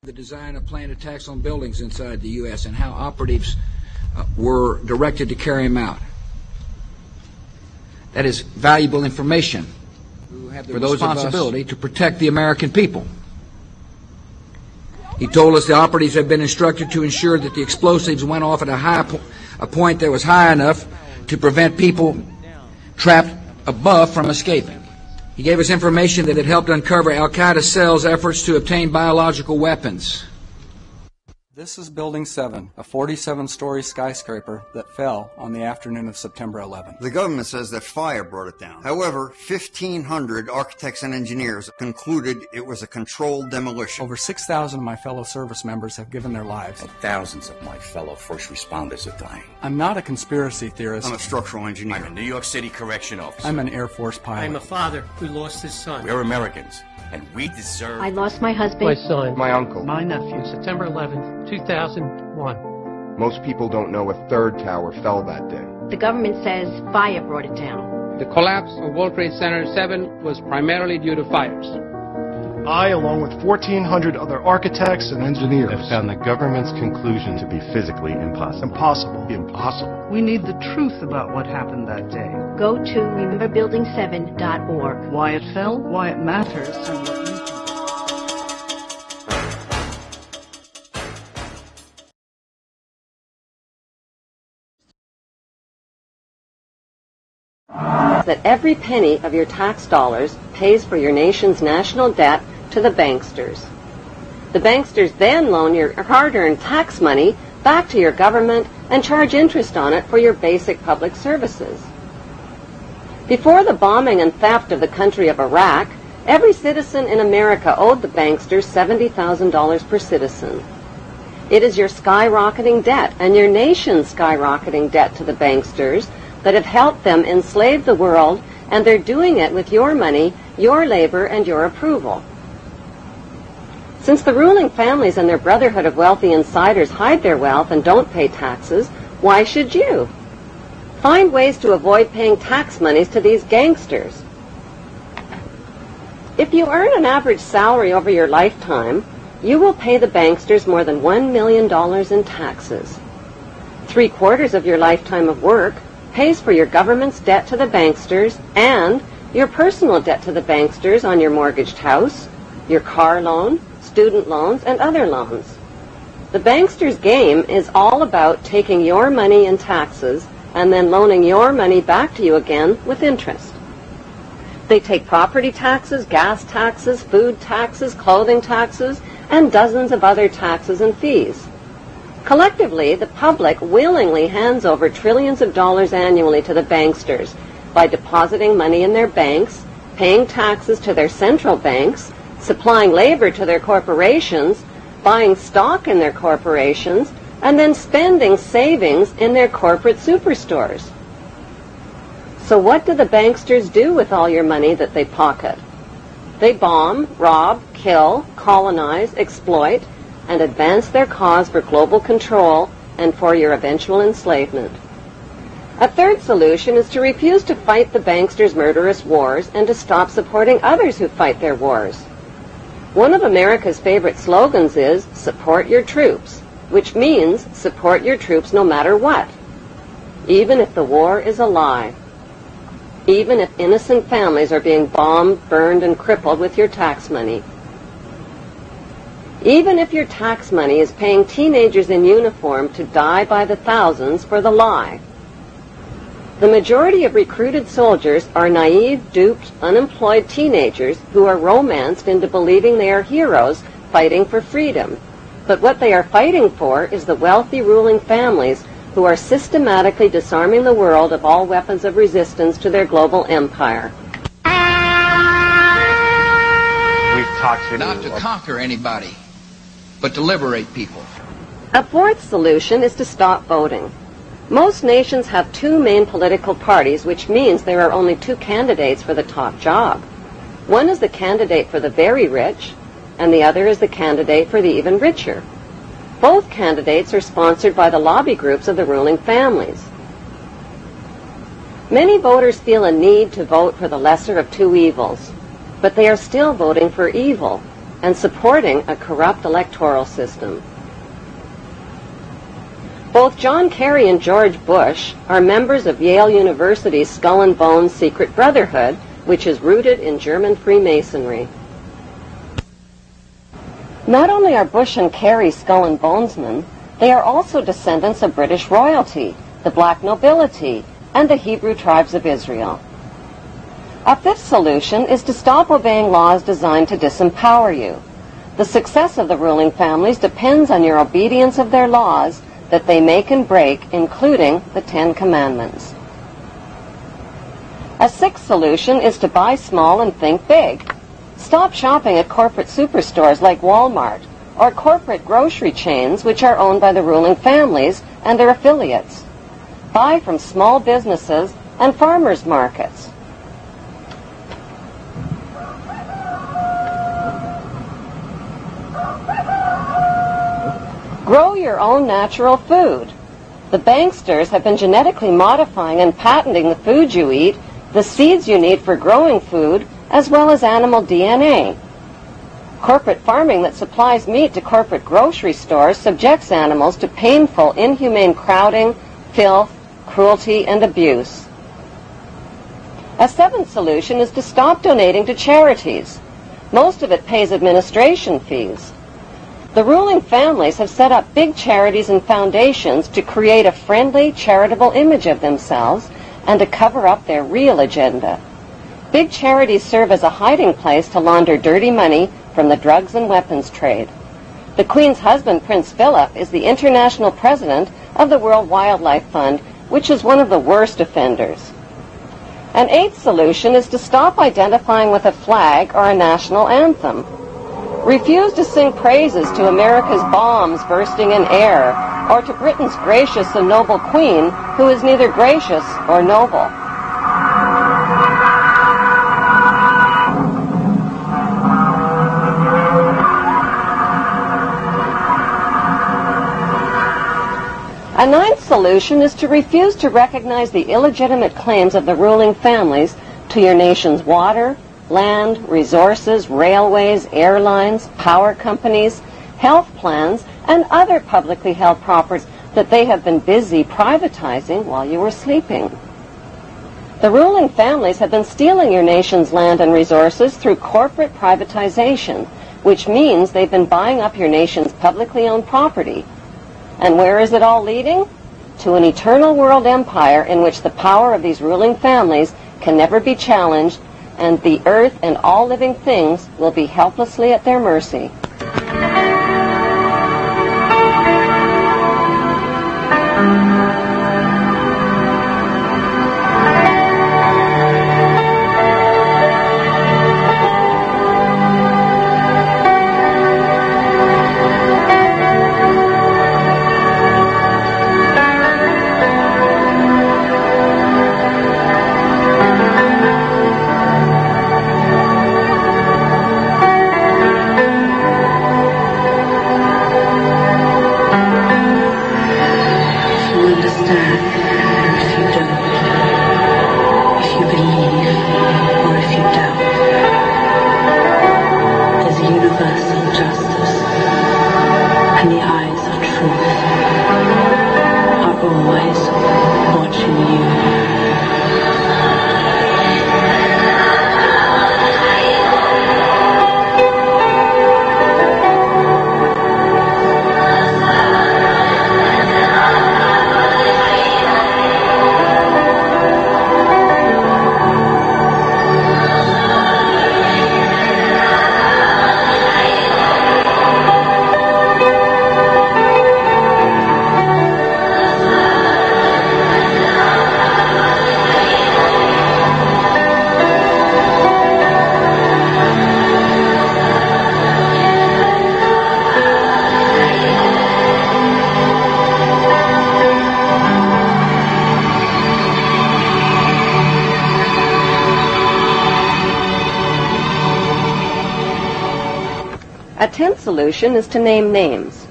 The design of planned attacks on buildings inside the U.S. and how operatives were directed to carry them out. That is valuable information for those responsibility to protect the American people. He told us the operatives had been instructed to ensure that the explosives went off at a point that was high enough to prevent people trapped above from escaping. He gave us information that had helped uncover Al-Qaeda cells' efforts to obtain biological weapons. This is Building 7, a 47-story skyscraper that fell on the afternoon of September 11th. The government says that fire brought it down. However, 1,500 architects and engineers concluded it was a controlled demolition. Over 6,000 of my fellow service members have given their lives. And thousands of my fellow first responders are dying. I'm not a conspiracy theorist. I'm a structural engineer. I'm a New York City correction officer. I'm an Air Force pilot. I'm a father who lost his son. We're Americans, and we deserve... I lost my husband. My son. My uncle. My nephew. September 11th, 2001. Most people don't know a third tower fell that day. The government says fire brought it down. The collapse of World Trade Center 7 was primarily due to fires. I, along with 1,400 other architects and engineers, have found the government's conclusion to be physically impossible. Impossible. We need the truth about what happened that day. Go to rememberbuilding7.org. Why it fell, why it matters, and what you can do. That every penny of your tax dollars pays for your nation's national debt to the banksters. The banksters then loan your hard-earned tax money back to your government and charge interest on it for your basic public services. Before the bombing and theft of the country of Iraq, every citizen in America owed the banksters $70,000 per citizen. It is your skyrocketing debt and your nation's skyrocketing debt to the banksters that have helped them enslave the world, and they're doing it with your money, your labor, and your approval. Since the ruling families and their brotherhood of wealthy insiders hide their wealth and don't pay taxes, why should you? Find ways to avoid paying tax monies to these gangsters. If you earn an average salary over your lifetime, you will pay the banksters more than $1 million in taxes. 3/4 of your lifetime of work pays for your government's debt to the banksters and your personal debt to the banksters on your mortgaged house, your car loan, student loans, and other loans. The banksters' game is all about taking your money in taxes and then loaning your money back to you again with interest. They take property taxes, gas taxes, food taxes, clothing taxes, and dozens of other taxes and fees. Collectively, the public willingly hands over trillions of dollars annually to the banksters by depositing money in their banks, paying taxes to their central banks, supplying labor to their corporations, buying stock in their corporations, and then spending savings in their corporate superstores. So what do the banksters do with all your money that they pocket? They bomb, rob, kill, colonize, exploit, and advance their cause for global control and for your eventual enslavement. A third solution is to refuse to fight the banksters' murderous wars and to stop supporting others who fight their wars. One of America's favorite slogans is, "Support your troops," which means support your troops no matter what, even if the war is a lie, even if innocent families are being bombed, burned, and crippled with your tax money. Even if your tax money is paying teenagers in uniform to die by the thousands for the lie. The majority of recruited soldiers are naive, duped, unemployed teenagers who are romanced into believing they are heroes fighting for freedom. But what they are fighting for is the wealthy ruling families who are systematically disarming the world of all weapons of resistance to their global empire. We've talked to Not to conquer anybody, but to liberate people. A fourth solution is to stop voting. Most nations have two main political parties, which means there are only two candidates for the top job. One is the candidate for the very rich, and the other is the candidate for the even richer. Both candidates are sponsored by the lobby groups of the ruling families. Many voters feel a need to vote for the lesser of two evils, but they are still voting for evil, and supporting a corrupt electoral system. Both John Kerry and George Bush are members of Yale University's Skull and Bones Secret Brotherhood, which is rooted in German Freemasonry. Not only are Bush and Kerry Skull and Bonesmen, they are also descendants of British royalty, the black nobility, and the Hebrew tribes of Israel. A fifth solution is to stop obeying laws designed to disempower you. The success of the ruling families depends on your obedience of their laws that they make and break, including the 10 Commandments. A sixth solution is to buy small and think big. Stop shopping at corporate superstores like Walmart or corporate grocery chains which are owned by the ruling families and their affiliates. Buy from small businesses and farmers markets. Grow your own natural food. The banksters have been genetically modifying and patenting the food you eat, the seeds you need for growing food, as well as animal DNA. Corporate farming that supplies meat to corporate grocery stores subjects animals to painful, inhumane crowding, filth, cruelty, and abuse. A seventh solution is to stop donating to charities. Most of it pays administration fees. The ruling families have set up big charities and foundations to create a friendly, charitable image of themselves and to cover up their real agenda. Big charities serve as a hiding place to launder dirty money from the drugs and weapons trade. The Queen's husband, Prince Philip, is the international president of the World Wildlife Fund, which is one of the worst offenders. An eighth solution is to stop identifying with a flag or a national anthem. Refuse to sing praises to America's bombs bursting in air, or to Britain's gracious and noble Queen, who is neither gracious or noble. A ninth solution is to refuse to recognize the illegitimate claims of the ruling families to your nation's water, land, resources, railways, airlines, power companies, health plans, and other publicly held properties that they have been busy privatizing while you were sleeping. The ruling families have been stealing your nation's land and resources through corporate privatization, which means they've been buying up your nation's publicly owned property. And where is it all leading? To an eternal world empire in which the power of these ruling families can never be challenged, and the earth and all living things will be helplessly at their mercy. A tenth solution is to name names.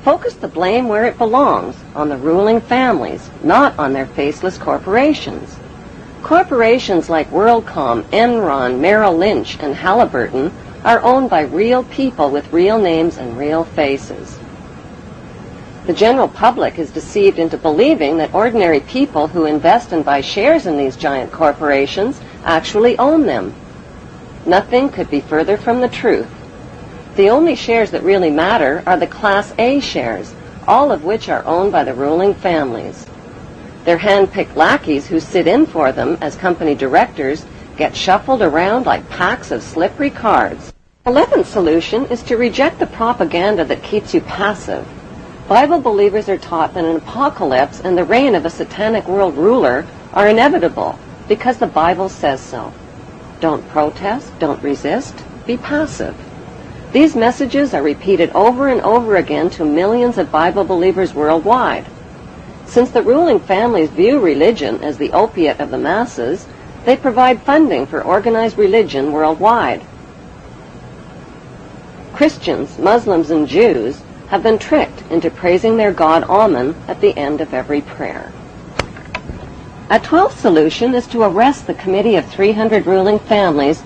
Focus the blame where it belongs, on the ruling families, not on their faceless corporations. Corporations like WorldCom, Enron, Merrill Lynch, and Halliburton are owned by real people with real names and real faces. The general public is deceived into believing that ordinary people who invest and buy shares in these giant corporations actually own them. Nothing could be further from the truth. The only shares that really matter are the Class A shares, all of which are owned by the ruling families. Their hand-picked lackeys who sit in for them as company directors get shuffled around like packs of slippery cards. The 11th solution is to reject the propaganda that keeps you passive. Bible believers are taught that an apocalypse and the reign of a satanic world ruler are inevitable because the Bible says so. Don't protest, don't resist, be passive. These messages are repeated over and over again to millions of Bible believers worldwide. Since the ruling families view religion as the opiate of the masses, they provide funding for organized religion worldwide. Christians, Muslims, and Jews have been tricked into praising their god Amen at the end of every prayer. A 12th solution is to arrest the committee of 300 ruling families